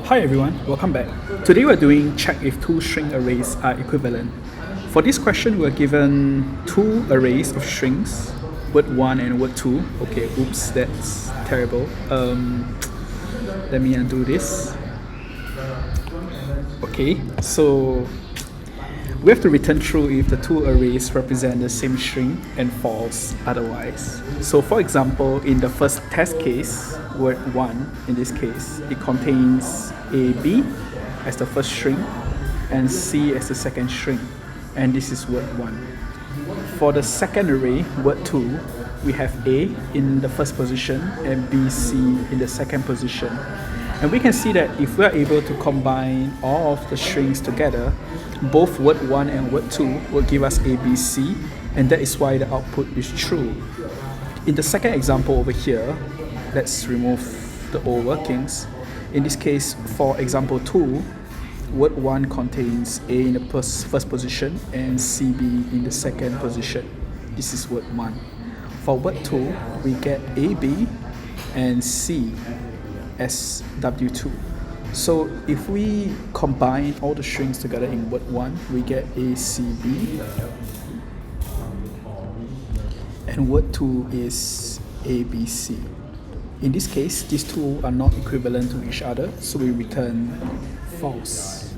Hi everyone, welcome back. Today we're doing check if two string arrays are equivalent. For this question, we're given two arrays of strings, word1 and word2. Okay, oops, that's terrible. Let me undo this. Okay, so we have to return true if the two arrays represent the same string and false otherwise. So for example, in the first test case, word1, in this case, it contains AB as the first string and C as the second string, and this is word1. For the second array, word2, we have A in the first position and BC in the second position. And we can see that if we are able to combine all of the strings together, both word1 and word2 will give us ABC, and that is why the output is true. In the second example over here, let's remove the old workings. In this case, for example 2, word1 contains A in the first position and CB in the second position. This is word1. For word2, we get AB and C as W2. So if we combine all the strings together in word1, we get ACB, and word2 is ABC. In this case, these two are not equivalent to each other, so we return false.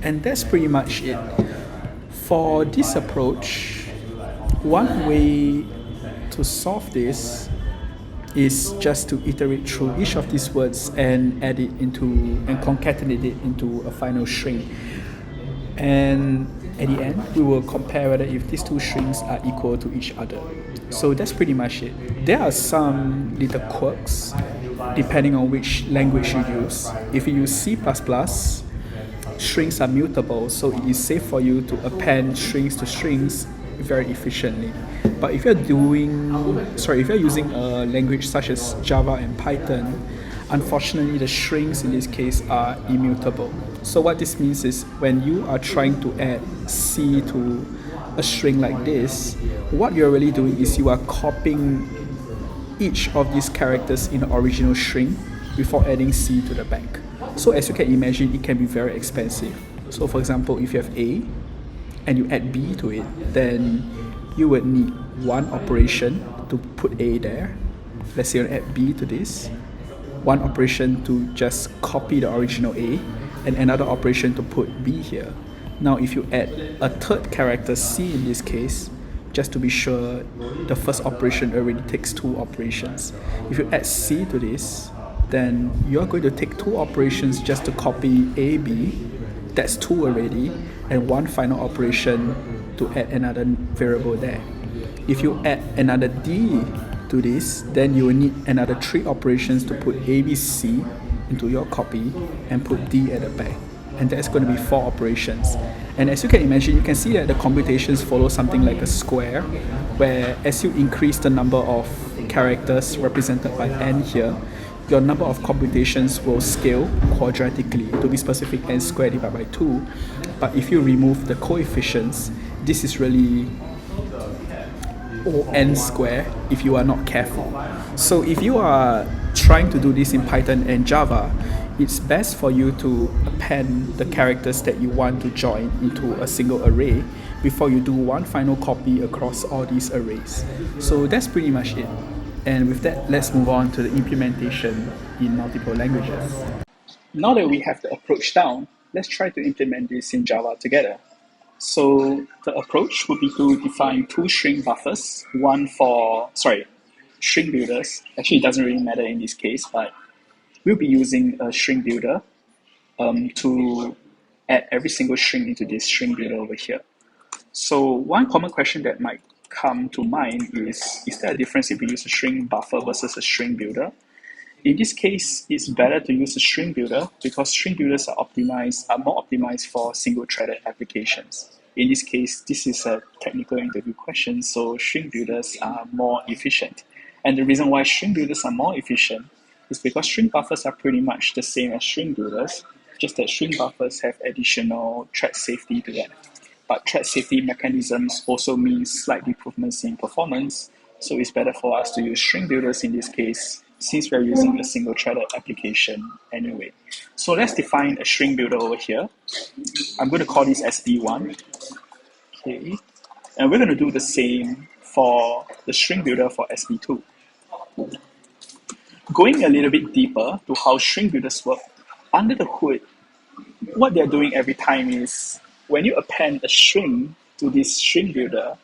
And that's pretty much it. For this approach, one way to solve this is just to iterate through each of these words and add it into and concatenate it into a final string. And at the end, we will compare whether if these two strings are equal to each other. So that's pretty much it. There are some little quirks depending on which language you use. If you use C++, strings are mutable, so it is safe for you to append strings to strings very efficiently. But if you're using a language such as Java and Python, unfortunately the strings in this case are immutable. So what this means is when you are trying to add C to a string like this, what you're really doing is you are copying each of these characters in the original string before adding C to the back. So as you can imagine, it can be very expensive. So for example, if you have A and you add B to it, then you would need one operation to put A there. Let's say you add B to this, one operation to just copy the original A, and another operation to put B here. Now if you add a third character, C in this case, just to be sure, the first operation already takes two operations. If you add C to this, then you're going to take two operations just to copy AB, that's two already, and one final operation to add another variable there. If you add another D to this, then you will need another three operations to put ABC into your copy and put D at the back. And that's going to be four operations. And as you can imagine, you can see that the computations follow something like a square, where as you increase the number of characters represented by n here, your number of computations will scale quadratically. To be specific, n squared divided by 2. But if you remove the coefficients, this is really n squared if you are not careful. So if you are trying to do this in Python and Java, it's best for you to append the characters that you want to join into a single array before you do one final copy across all these arrays. So that's pretty much it. And with that, let's move on to the implementation in multiple languages. Now that we have the approach down, let's try to implement this in Java together. So the approach would be to define two string buffers, string builders. Actually, it doesn't really matter in this case, but we'll be using a string builder to add every single string into this string builder over here. So one common question that might come to mind is there a difference if we use a string buffer versus a string builder? In this case, it's better to use a string builder because string builders are more optimized for single-threaded applications. In this case, this is a technical interview question, so string builders are more efficient. And the reason why string builders are more efficient is because string buffers are pretty much the same as string builders, just that string buffers have additional thread safety to them. But thread safety mechanisms also mean slight improvements in performance, so it's better for us to use string builders in this case since we're using a single-threaded application anyway. So let's define a string builder over here. I'm going to call this SB1. Okay. And we're going to do the same for the string builder for SB2. Going a little bit deeper to how string builders work, under the hood, what they're doing every time is when you append a string to this string builder,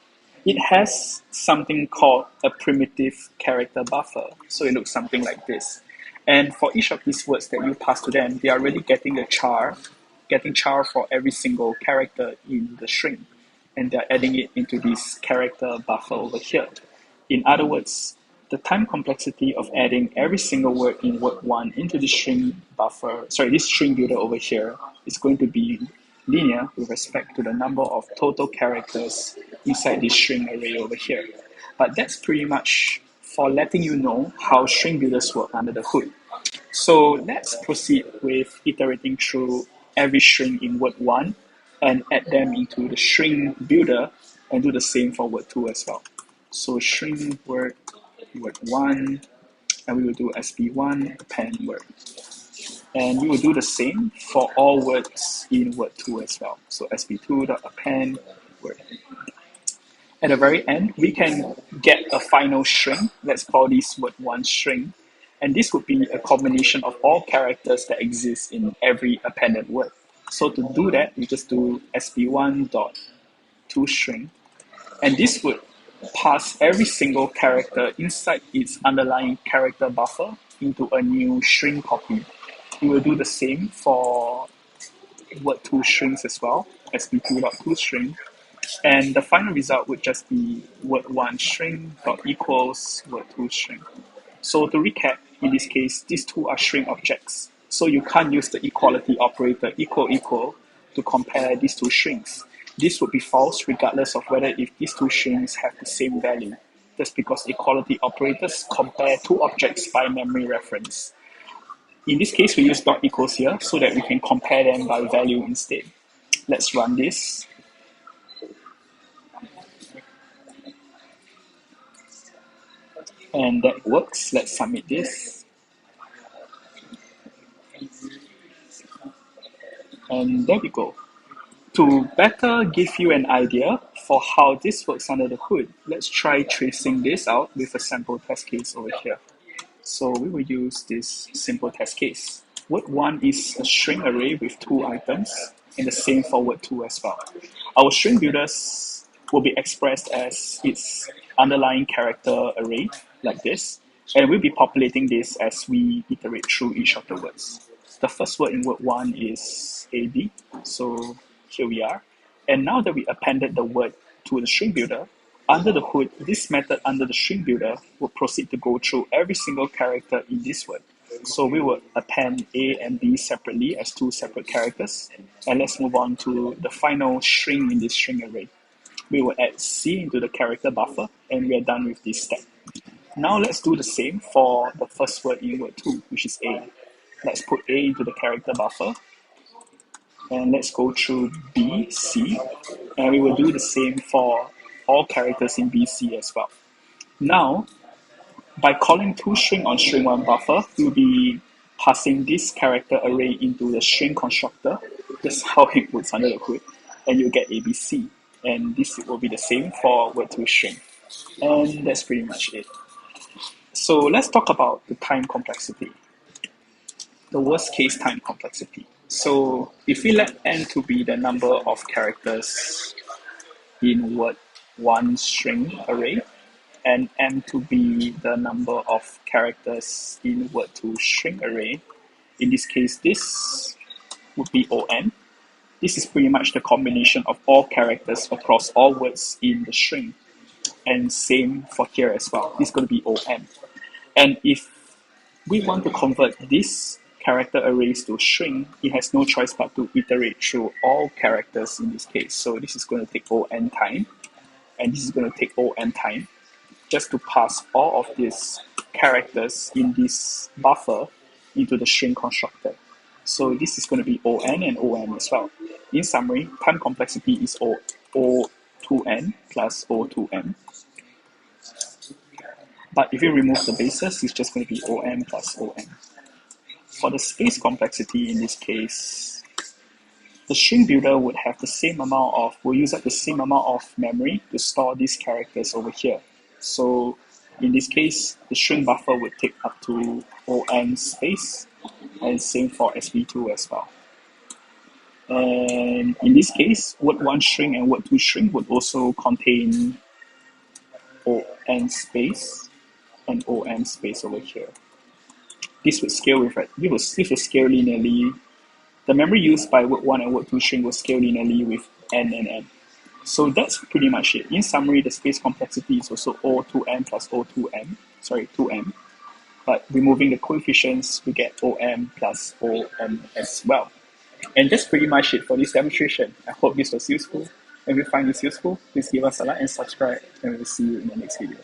it has something called a primitive character buffer. So it looks something like this. And for each of these words that you pass to them, they are really getting char for every single character in the string. And they're adding it into this character buffer over here. In other words, the time complexity of adding every single word in word 1 into this string builder over here is going to be linear with respect to the number of total characters inside this string array over here. But that's pretty much for letting you know how string builders work under the hood. So let's proceed with iterating through every string in word 1 and add them into the string builder and do the same for word 2 as well. So string word 1, and we will do SB1 append word. And we will do the same for all words in word 2 as well. So SB2.append word. At the very end, we can get a final string. Let's call this word 1 string. And this would be a combination of all characters that exist in every appended word. So to do that, we just do SB1.toString. And this would pass every single character inside its underlying character buffer into a new string copy. We will do the same for word 2 strings as well, SB2.toString. And the final result would just be word 1 string dot equals word 2 string. So to recap, in this case, these two are string objects. So you can't use the equality operator equal to compare these two strings. This would be false regardless of whether if these two strings have the same value. That's because equality operators compare two objects by memory reference. In this case, we use dot equals here so that we can compare them by value instead. Let's run this. And that works. Let's submit this. And there we go. To better give you an idea for how this works under the hood, let's try tracing this out with a sample test case over here. So we will use this simple test case. Word 1 is a string array with 2 items, and the same for word 2 as well. Our string builders will be expressed as its underlying character array, like this, and we'll be populating this as we iterate through each of the words. The first word in word 1 is AB, so here we are. And now that we appended the word to the string builder, under the hood, this method under the string builder will proceed to go through every single character in this word. So we will append A and B separately as 2 separate characters. And let's move on to the final string in this string array. We will add C into the character buffer, and we are done with this step. Now let's do the same for the first word in word 2, which is A. Let's put A into the character buffer. And let's go through B, C, and we will do the same for all characters in BC as well. Now, by calling toString on string1 buffer, we'll be passing this character array into the string constructor. That's how it works under the hood, and you'll get ABC. And this will be the same for word 2 string. And that's pretty much it. So let's talk about the time complexity. The worst case time complexity. So if we let n to be the number of characters in word 1 string array, and m to be the number of characters in word 2 string array, in this case, this would be on. This is pretty much the combination of all characters across all words in the string. And same for here as well. This is going to be on. And if we want to convert this character arrays to string, it has no choice but to iterate through all characters in this case. So this is going to take on time, and this is going to take on time, just to pass all of these characters in this buffer into the string constructor. So this is going to be on and on as well. In summary, time complexity is O2n plus O2m. But if you remove the bases, it's just going to be OM plus OM. For the space complexity in this case, the string builder would have the same amount of, will use up the same amount of memory to store these characters over here. So in this case, the string buffer would take up to OM space, and same for SV2 as well. And in this case, word1 string and word2 string would also contain OM space and OM space over here. This would scale with this will scale linearly. The memory used by word1 and word2 string will scale linearly with n and n. So that's pretty much it. In summary, the space complexity is also O2m plus O2m, but removing the coefficients, we get OM plus OM as well. And that's pretty much it for this demonstration. I hope this was useful. If you find this useful, please give us a like and subscribe, and we'll see you in the next video.